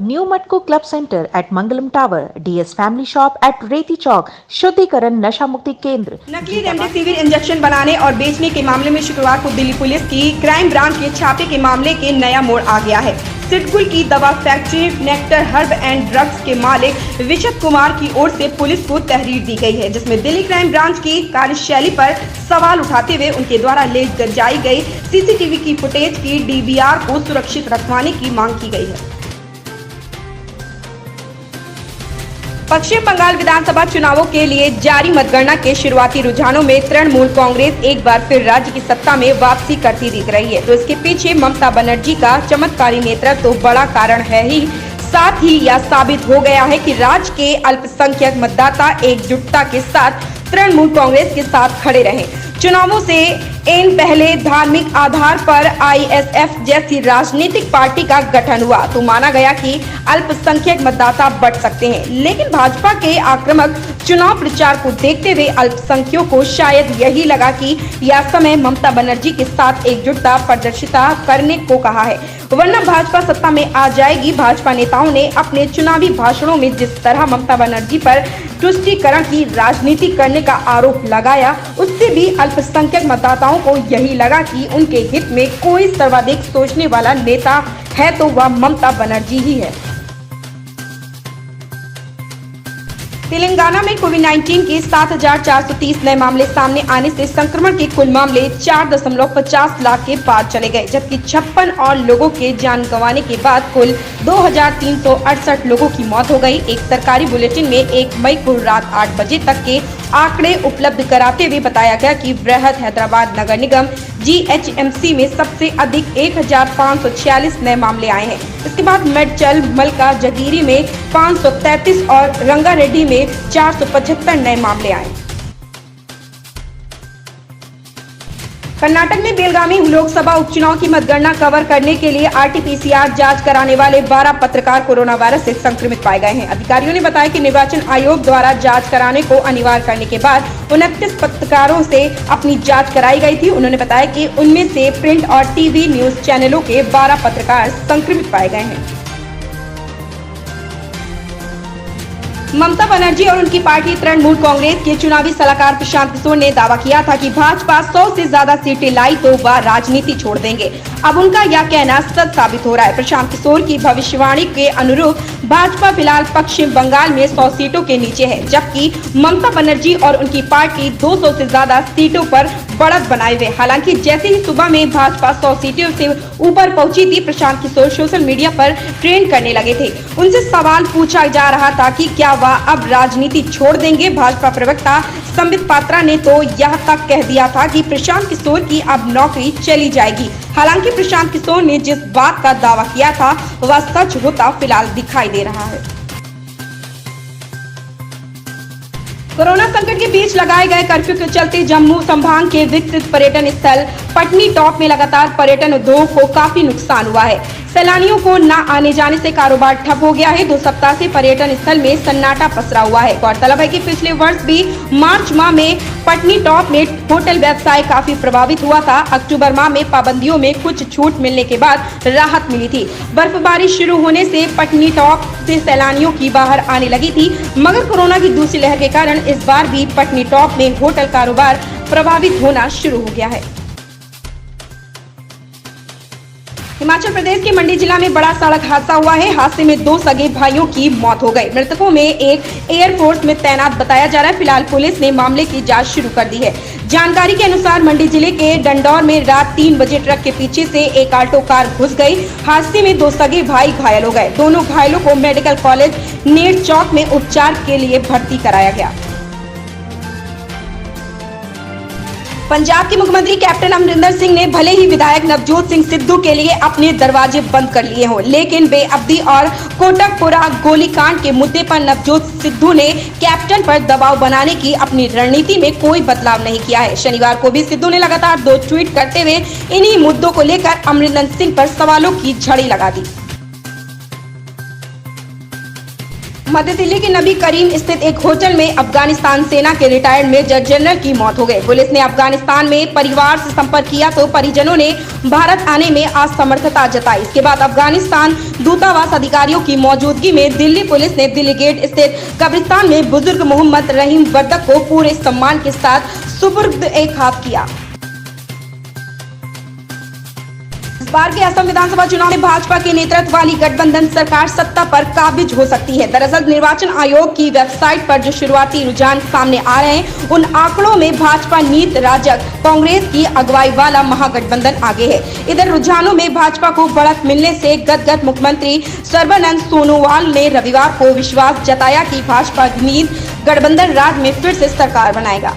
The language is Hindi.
New Matko Club Center at Mangalam Tower, DS Family Shop at Reti Chowk, शुद्धिकरण नशा मुक्ति केंद्र। नकली रेमडेसिविर इंजेक्शन बनाने और बेचने के मामले में शुक्रवार को दिल्ली पुलिस की क्राइम ब्रांच के छापे के मामले के नया मोड़ आ गया है। सिडकुल की दवा factory nectar herb and drugs के मालिक विशद कुमार की ओर से पुलिस को तहरीर दी गई है, जिसमें दिल्ली क्राइम ब्रांच की कार्यशैली पर सवाल उठाते हुए उनके द्वारा ले जाई गई सीसीटीवी की फुटेज की डीवीआर को सुरक्षित रखवाने की मांग की गई है। पश्चिम बंगाल विधानसभा चुनावों के लिए जारी मतगणना के शुरुआती रुझानों में तृणमूल कांग्रेस एक बार फिर राज्य की सत्ता में वापसी करती दिख रही है, तो इसके पीछे ममता बनर्जी का चमत्कारी नेतृत्व तो बड़ा कारण है ही, साथ ही यह साबित हो गया है कि राज्य के अल्पसंख्यक मतदाता एकजुटता के साथ तृणमूल कांग्रेस के साथ खड़े रहे। चुनावों से इन पहले धार्मिक आधार पर आईएसएफ जैसी राजनीतिक पार्टी का गठन हुआ तो माना गया कि अल्पसंख्यक मतदाता बढ़ सकते हैं, लेकिन भाजपा के आक्रामक चुनाव प्रचार को देखते हुए अल्पसंख्यकों को शायद यही लगा कि यह समय ममता बनर्जी के साथ एकजुटता प्रदर्शित करने को कहा है, वरना भाजपा सत्ता में आ जाएगी। भाजपा नेताओं ने अपने चुनावी भाषणों में जिस तरह ममता बनर्जी पर तुष्टीकरण की राजनीति करने का आरोप लगाया, उससे भी अल्पसंख्यक मतदाताओं को यही लगा कि उनके हित में कोई सर्वाधिक सोचने वाला नेता है तो वह ममता बनर्जी ही है। तेलंगाना में कोविड-19 के 7,430 नए मामले सामने आने से संक्रमण के कुल मामले 4.50 लाख के पार चले गए, जबकि 56 और लोगों के जान गंवाने के बाद कुल 2,368 लोगों की मौत हो गई। एक सरकारी बुलेटिन में 1 मई को रात 8 बजे तक के आंकड़े उपलब्ध कराते हुए बताया गया कि बृहद हैदराबाद नगर निगम जीएचएमसी में सबसे अधिक 1,546 नए मामले आए हैं। इसके बाद मेडचल, मलका जगीरी में 533 और रंगारेड्डी में 475 नए मामले आए। कर्नाटक में बेलगामी लोकसभा उपचुनाव की मतगणना कवर करने के लिए आरटीपीसीआर जांच कराने वाले 12 पत्रकार कोरोना वायरस से संक्रमित पाए गए हैं। अधिकारियों ने बताया कि निर्वाचन आयोग द्वारा जांच कराने को अनिवार्य करने के बाद 29 पत्रकारों से अपनी जांच कराई गई थी। उन्होंने बताया कि उनमें से प्रिंट और टीवी न्यूज चैनलों के 12 पत्रकार संक्रमित पाए गए हैं। ममता बनर्जी और उनकी पार्टी तृणमूल कांग्रेस के चुनावी सलाहकार प्रशांत किशोर ने दावा किया था कि भाजपा 100 से ज्यादा सीटें लाई तो वह राजनीति छोड़ देंगे। अब उनका यह कहना सच साबित हो रहा है। प्रशांत किशोर की भविष्यवाणी के अनुरूप भाजपा फिलहाल पश्चिम बंगाल में 100 सीटों के नीचे है, जबकि ममता बनर्जी और उनकी पार्टी 200 से ज्यादा सीटों पर बढ़त बनाए हुए। हालांकि जैसे ही सुबह में भाजपा 100 सीटों से ऊपर पहुंची थी, प्रशांत किशोर सोशल मीडिया पर ट्रेंड करने लगे थे। उनसे सवाल पूछा जा रहा था कि क्या वह अब राजनीति छोड़ देंगे। भाजपा प्रवक्ता संबित पात्रा ने तो यह तक कह दिया था कि प्रशांत किशोर की अब नौकरी चली जाएगी। हालांकि प्रशांत किशोर ने जिस बात का दावा किया था वह सच होता फिलहाल दिखाई दे रहा है। कोरोना संकट के बीच लगाए गए कर्फ्यू के चलते जम्मू संभाग के विकसित पर्यटन स्थल पटनी टॉप में लगातार पर्यटन उद्योग को काफी नुकसान हुआ है। सैलानियों को न आने जाने से कारोबार ठप हो गया है। 2 सप्ताह से पर्यटन स्थल में सन्नाटा पसरा हुआ है। गौरतलब है कि पिछले वर्ष भी मार्च माह में पटनी टॉप में होटल व्यवसाय काफी प्रभावित हुआ था। अक्टूबर माह में पाबंदियों में कुछ छूट मिलने के बाद राहत मिली थी। बर्फबारी शुरू होने से पटनी टॉप से सैलानियों की बाहर आने लगी थी, मगर कोरोना की दूसरी लहर के कारण इस बार भी पटनी टॉप में होटल कारोबार प्रभावित होना शुरू हो गया है। हिमाचल प्रदेश के मंडी जिला में बड़ा सड़क हादसा हुआ है। हादसे में 2 सगे भाइयों की मौत हो गई। मृतकों में एक एयरफोर्स में तैनात बताया जा रहा है। फिलहाल पुलिस ने मामले की जांच शुरू कर दी है। जानकारी के अनुसार मंडी जिले के डंडौर में रात 3 बजे ट्रक के पीछे से एक ऑल्टो कार घुस गई। हादसे में 2 सगे भाई घायल हो गए। दोनों घायलों को मेडिकल कॉलेज नेर चौक में उपचार के लिए भर्ती कराया गया। पंजाब के मुख्यमंत्री कैप्टन अमरिंदर सिंह ने भले ही विधायक नवजोत सिंह सिद्धू के लिए अपने दरवाजे बंद कर लिए हों, लेकिन बेअब्दी और कोटकपुरा गोलीकांड के मुद्दे पर नवजोत सिद्धू ने कैप्टन पर दबाव बनाने की अपनी रणनीति में कोई बदलाव नहीं किया है। शनिवार को भी सिद्धू ने लगातार 2 ट्वीट करते हुए इन्हीं मुद्दों को लेकर अमरिंदर सिंह पर सवालों की झड़ी लगा दी। मध्य दिल्ली के नबी करीम स्थित एक होटल में अफगानिस्तान सेना के रिटायर्ड मेजर जनरल की मौत हो गई। पुलिस ने अफगानिस्तान में परिवार से संपर्क किया तो परिजनों ने भारत आने में असमर्थता जताई। इसके बाद अफगानिस्तान दूतावास अधिकारियों की मौजूदगी में दिल्ली पुलिस ने दिल्ली गेट स्थित कब्रिस्तान में बुजुर्ग मोहम्मद रहीम वर्दक को पूरे सम्मान के साथ सुपुर्द ए खाक किया। इस बार के असम विधानसभा चुनाव में भाजपा के नेतृत्व वाली गठबंधन सरकार सत्ता पर काबिज हो सकती है। दरअसल निर्वाचन आयोग की वेबसाइट पर जो शुरुआती रुझान सामने आ रहे हैं, उन आंकड़ों में भाजपा नीत राजग कांग्रेस की अगुवाई वाला महागठबंधन आगे है। इधर रुझानों में भाजपा को बढ़त मिलने से गदगद मुख्यमंत्री सर्बानंद सोनोवाल ने रविवार को विश्वास जताया कि भाजपा नीत गठबंधन राज्य में फिर से सरकार बनाएगा।